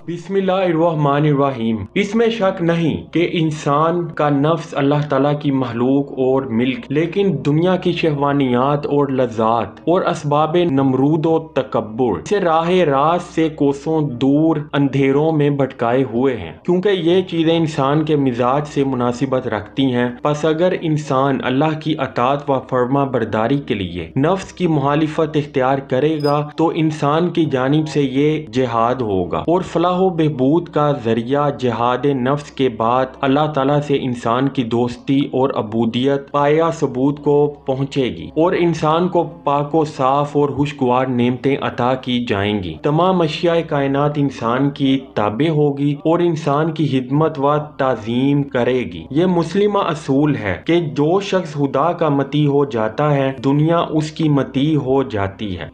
बिस्मिल्लाहिर्रहमानिर्रहीम। इसमें शक नहीं कि इंसान का नफ्स अल्लाह ताला की महलूक और मिल्क, लेकिन दुनिया की शहवानियात और लज्जात और असबाब नमरूद और तकब्बुर से राह रास्त से कोसों दूर अंधेरों में भटकाए हुए हैं, क्योंकि ये चीजें इंसान के मिजाज से मुनासिबत रखती हैं। बस अगर इंसान अल्लाह की अतात व फर्मा बरदारी के लिए नफ्स की मुखालिफत इख्तियार करेगा तो इंसान की जानिब से ये जिहाद होगा और फलाह बहबूद का जरिया जिहाद नफ्स के बाद अल्लाह ताला से इंसान की दोस्ती और अबूदियत पाया सबूत को पहुंचेगी और इंसान को पाको साफ और खुशगवार नेमतें अता की जाएंगी। तमाम अशियाए कायनात इंसान की ताबे होगी और इंसान की हिदमत व ताजीम करेगी। ये मुस्लिमा असूल है कि जो शख्स खुदा का मती हो जाता है दुनिया उसकी मती हो जाती है।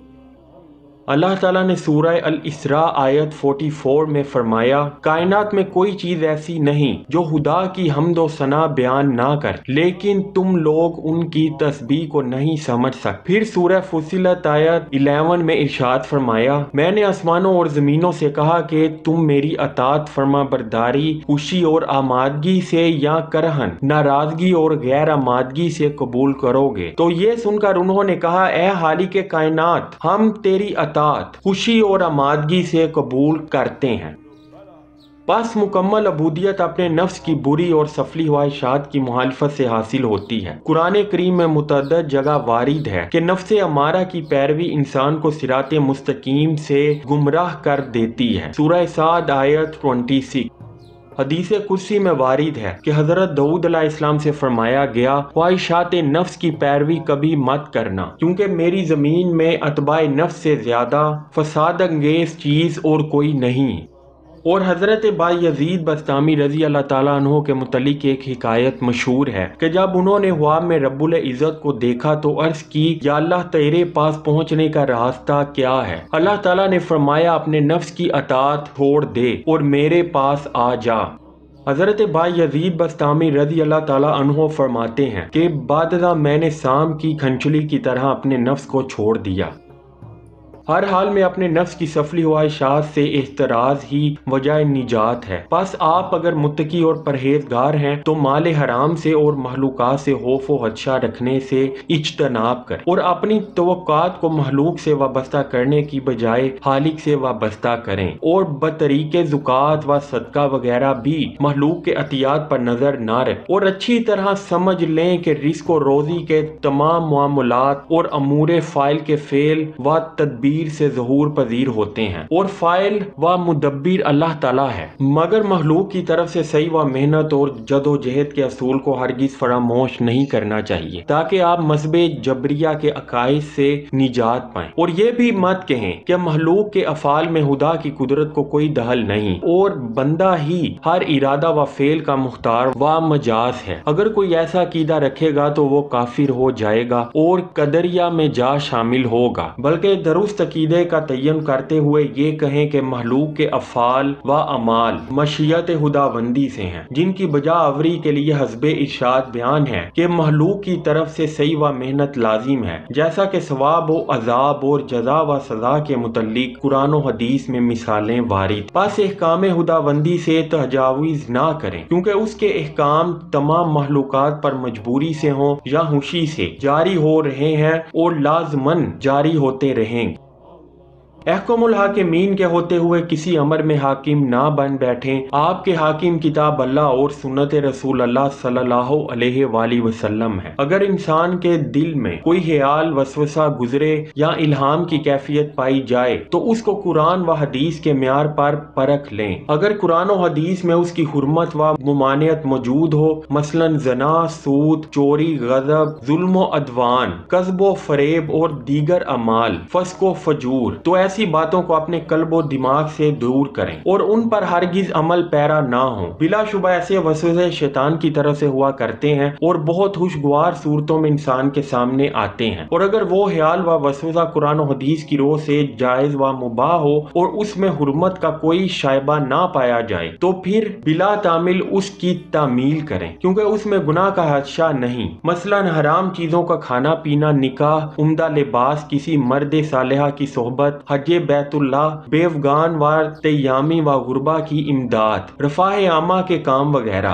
अल्लाह ताला ने सूरह अल इसरा आयत 44 में फरमाया, कायनात में कोई चीज ऐसी नहीं जो खुदा की हम्द व सना बयान ना कर, लेकिन तुम लोग उनकी तस्बीह को नहीं समझ सकते। फिर सूरह फुसिलत आयत 11 में इरशाद फरमाया, मैंने आसमानों और जमीनों से कहा कि तुम मेरी अतात फरमा बरदारी खुशी और आमादगी से या करहन नाराजगी और गैर आमादगी से कबूल करोगे। तो ये सुनकर उन्होंने कहा, ए हालिके कायनात, हम तेरी खुशी और आमादगी से कबूल करते हैं। बस मुकम्मल अबूदियत अपने नफ्स की बुरी और सफली ख्वाहिशात की मुखालिफत से हासिल होती है। कुरान करीम में मुतअद्दिद जगह वारिद है कि नफ्स अमारा की पैरवी इंसान को सिराते मुस्तकीम से गुमराह कर देती है। सूरह साद आयत 26। हदीस कुर्सी में वारिद है कि हजरत दाऊद अलैहिस्सलाम से फरमाया गया, ख्वाहिशात नफ्स की पैरवी कभी मत करना, क्योंकि मेरी जमीन में अतबाए नफ्स से ज्यादा फसाद अंगेज चीज और कोई नहीं। और हजरत बायजीद बस्तामी रजी अल्लाह ताला अन्हो के मुतल्लिक एक हिकायत मशहूर है कि जब उन्होंने ख्वाब में रब्बुल इज़्ज़त को देखा तो अर्ज की, या अल्लाह तेरे पास पहुंचने का रास्ता क्या है? अल्लाह ताला ने फरमाया, अपने नफ्स की अतात छोड़ दे और मेरे पास आ जा। हजरत बायजीद बस्तामी रजी अल्लाह ताला अन्हो फरमाते हैं कि बादशाह मैंने शाम की खंचली की तरह अपने नफ्स को छोड़ दिया। हर हाल में अपने नफ्स की सफली ख्वाहिशात से एहतराज ही वजह निजात है। बस आप अगर मुत्तकी और परहेजगार हैं तो माल हराम से और महलूकात से खौफ व खदशा रखने से इज्तनाब कर और अपनी तवक्कात को महलूक से वाबस्ता करने की बजाय खालिक से वाबस्ता करें और बतरीके ज़ुकात व सदका वगैरह भी महलूक के अतियात पर नजर ना रखें और अच्छी तरह समझ लें कि रिस्क और रोजी के तमाम मामलात और अमूर फ़ाइल के फेल व तदबीर से ज़हूर पजीर होते हैं और फाइल व मुदब्बिर अल्लाह ताला है, मगर महलूक की तरफ से सही व मेहनत और जदोजहद के असूल को हरगिज फरामोश नहीं करना चाहिए, ताकि आप मज़हबे जबरिया के अकाइद से निजात पाएं। और ये भी मत कहें कि महलूक के अफाल में खुदा की कुदरत को कोई दखल नहीं और बंदा ही हर इरादा व फेल का मुख्तार व मजाज है। अगर कोई ऐसा अकीदा रखेगा तो वो काफिर हो जाएगा और कदरिया में जा शामिल होगा, बल्कि दुरुस्त अकीदे का तयन करते हुए ये कहें कि महलूक के अफ़ाल व अमाल मशीयत खुदाबंदी से हैं, जिनकी बजा आवरी के लिए हस्बे इरशाद बयान है कि महलूक की तरफ से सही व मेहनत लाजिम है, जैसा कि सवाब व अजाब और जजा व सजा के मुतल्लिक कुरान व हदीस में मिसालें वारिद। बस एहकाम खुदाबंदी से तजावीज ना करें, क्योंकि उसके एहकाम तमाम महलूकात पर मजबूरी से हों या खुशी से जारी हो रहे हैं और लाजमन जारी होते रहेंगे। अहकुमुल हाकिमीन के होते हुए किसी अमर में हाकिम ना बन बैठें। आपके हाकिम किताब अल्लाह और सुन्नत रसूल अल्लाह सल्लल्लाहु अलैहि वसल्लम है। अगर इंसान के दिल में कोई ख्याल वसवसा गुजरे या इल्हाम की कैफियत पाई जाए तो उसको कुरान व हदीस के म्यार पर परख लें। अगर कुरान व हदीस में उसकी हुर्मत व मुमानियत मौजूद हो, मसलन जना, सूद, चोरी, गजब, जुल्म अदवान, कस्बो फरेब और दीगर अमाल, फस्को फजूर, तो ऐसी बातों को अपने कल्बो दिमाग से दूर करें और उन पर हरगिज अमल पैरा ना हो। बिलाशुबा ऐसे वसवसे शैतान की तरफ से हुआ करते हैं और बहुत खुशगवार सूरतों में इंसान के सामने आते हैं, और अगर वो ख्याल व वसवसा कुरान और हदीस की रोह से जायज व मुबाह हो और उसमें हुर्मत का कोई शायबा ना पाया जाए तो फिर बिला तामिल उसकी तामील करें, क्योंकि उसमें गुनाह का हादसा नहीं। मसलन हराम चीजों का खाना पीना, निकाह, उम्दा लिबास, किसी मर्द सालेहा की सोहबत, حج بیت اللہ، بیوگان و تیامی و غربا کی امداد، رفاہ عامہ کے کام وغیرہ۔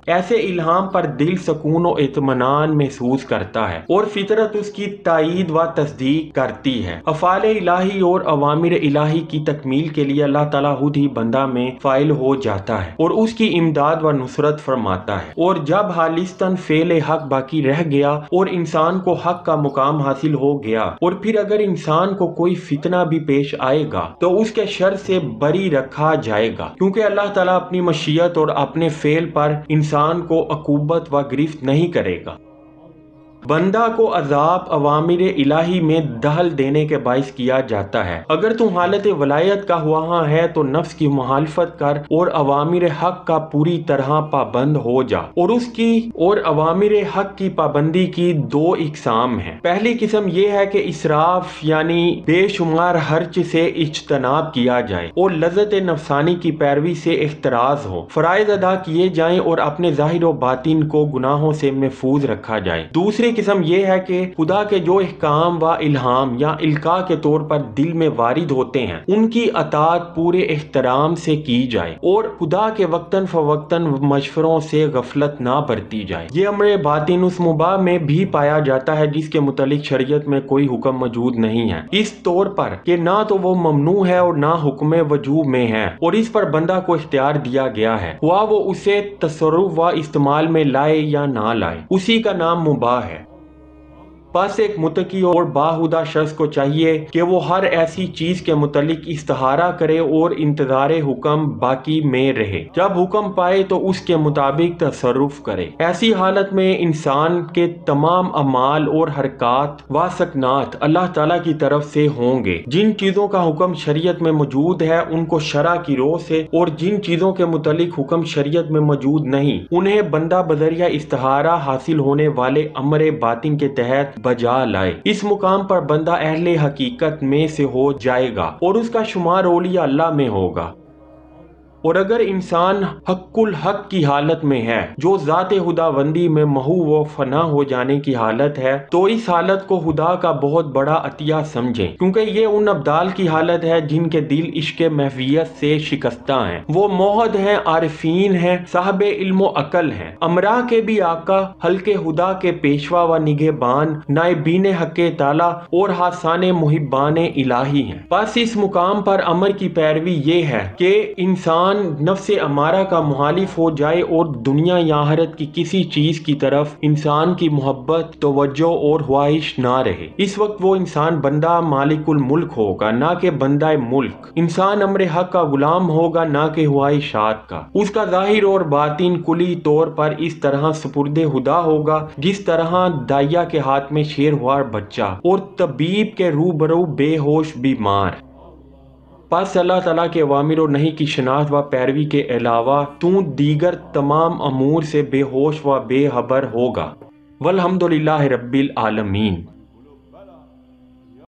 ایسے الہام پر دل سکون و اطمینان محسوس کرتا ہے اور فطرت اس کی تائید و تصدیق کرتی ہے۔ افعال الہی اور اوامر الہی کی تکمیل کے لیے اللہ تعالیٰ خود ہی بندہ میں فاعل ہو جاتا ہے اور اس کی امداد و نصرت فرماتا ہے۔ اور جب خالصتاً فعل حق باقی رہ گیا اور انسان کو حق کا مقام حاصل ہو گیا، اور پھر اگر انسان کو کوئی فتنہ بھی پیش آئے گا تو اس کے شر سے بری رکھا جائے گا، کیونکہ اللہ تعالیٰ اپنی مشیت اور اپنے فعل پر انسان کو عقوبت و گرفت نہیں کرے گا۔ بندہ کو عذاب اوامر الہی میں دخل دینے کے باعث کیا جاتا ہے۔ اگر تم حالت ولایت کا خواہاں ہے تو نفس کی مخالفت کر اور اوامر حق کا پوری طرح پابند ہو جا۔ اور اوامر حق کی پابندی کی دو اقسام ہیں۔ پہلی قسم یہ ہے کہ اسراف یعنی بے شمار خرچ سے اجتناب کیا جائے اور لذت نفسانی کی پیروی سے احتراز ہو، فرائض ادا کیے جائیں اور اپنے ظاہر و باطن کو گناہوں سے محفوظ رکھا جائے۔ دوسری قسم یہ ہے کہ خدا کے جو احکام و الہام یا القاء کے طور پر دل میں وارد ہوتے ہیں ان کی اطاعت پورے احترام سے کی جائے اور خدا کے وقتاً فوقتاً مشوروں سے غفلت نہ برتی جائے۔ یہ امر باطن اس مباح میں بھی پایا جاتا ہے جس کے متعلق شریعت میں کوئی حکم موجود نہیں ہے، اس طور پر کہ نہ تو وہ ممنوع ہے اور نہ حکم وجوب میں ہے، اور اس پر بندہ کو اختیار دیا گیا ہے، خواہ وہ اسے تصرف و استعمال میں لائے یا نہ لائے، اسی کا نام مباح ہے۔ بس ایک متقی اور باہودہ شخص کو چاہیے کہ وہ ہر ایسی چیز کے متعلق استخارہ کرے اور انتظار حکم باقی میں رہے، جب حکم پائے تو اس کے مطابق تصرف کرے۔ ایسی حالت میں انسان کے تمام اعمال اور حرکات و سکنات اللہ تعالیٰ کی طرف سے ہوں گے۔ جن چیزوں کا حکم شریعت میں موجود ہے ان کو شرع کی روح سے، اور جن چیزوں کے متعلق حکم شریعت میں موجود نہیں انہیں بندہ بذریعہ استخارہ حاصل ہونے والے امر باطن کے تحت بجا لائے۔ اس مقام پر بندہ اہل حقیقت میں سے ہو جائے گا اور اس کا شمار اولیاء اللہ میں ہوگا۔ اور اگر انسان حق الحق کی حالت میں ہے جو ذات خداوندی میں محو و فنا ہو جانے کی حالت ہے تو اس حالت کو خدا کا بہت بڑا عطیہ سمجھیں، کیونکہ یہ ان ابدال کی حالت ہے جن کے دل عشق محویت سے شکستہ ہیں، وہ موحد ہیں، عارفین ہیں، صاحب علم و عقل ہیں، امراء کے بھی آقا، حلق خدا کے پیشوا و نگہبان، نائبین حق تعالی اور حاسان محبان الہی ہیں۔ بس اس مقام پر امر کی پیروی یہ ہے کہ انسان نفس امارہ کا مخالف ہو جائے اور دنیا یا آخرت کی کسی چیز کی طرف انسان کی محبت، توجہ اور خواہش نہ رہے۔ اس وقت وہ انسان بندہ مالک الملک ہوگا نہ کہ بندہ ملک، انسان امر حق کا غلام ہوگا نہ کہ خواہشات کا۔ اس کا ظاہر اور باطن کلی طور پر اس طرح سپرد خدا ہوگا جس طرح دائیا کے ہاتھ میں شیروار بچہ اور طبیب کے روبرو بے ہوش بیمار۔ پس اللہ تعالیٰ کے اوامر و نہی کی شناخت و پیروی کے علاوہ تو دیگر تمام امور سے بے ہوش و بے خبر ہوگا۔ والحمدللہ رب العالمین۔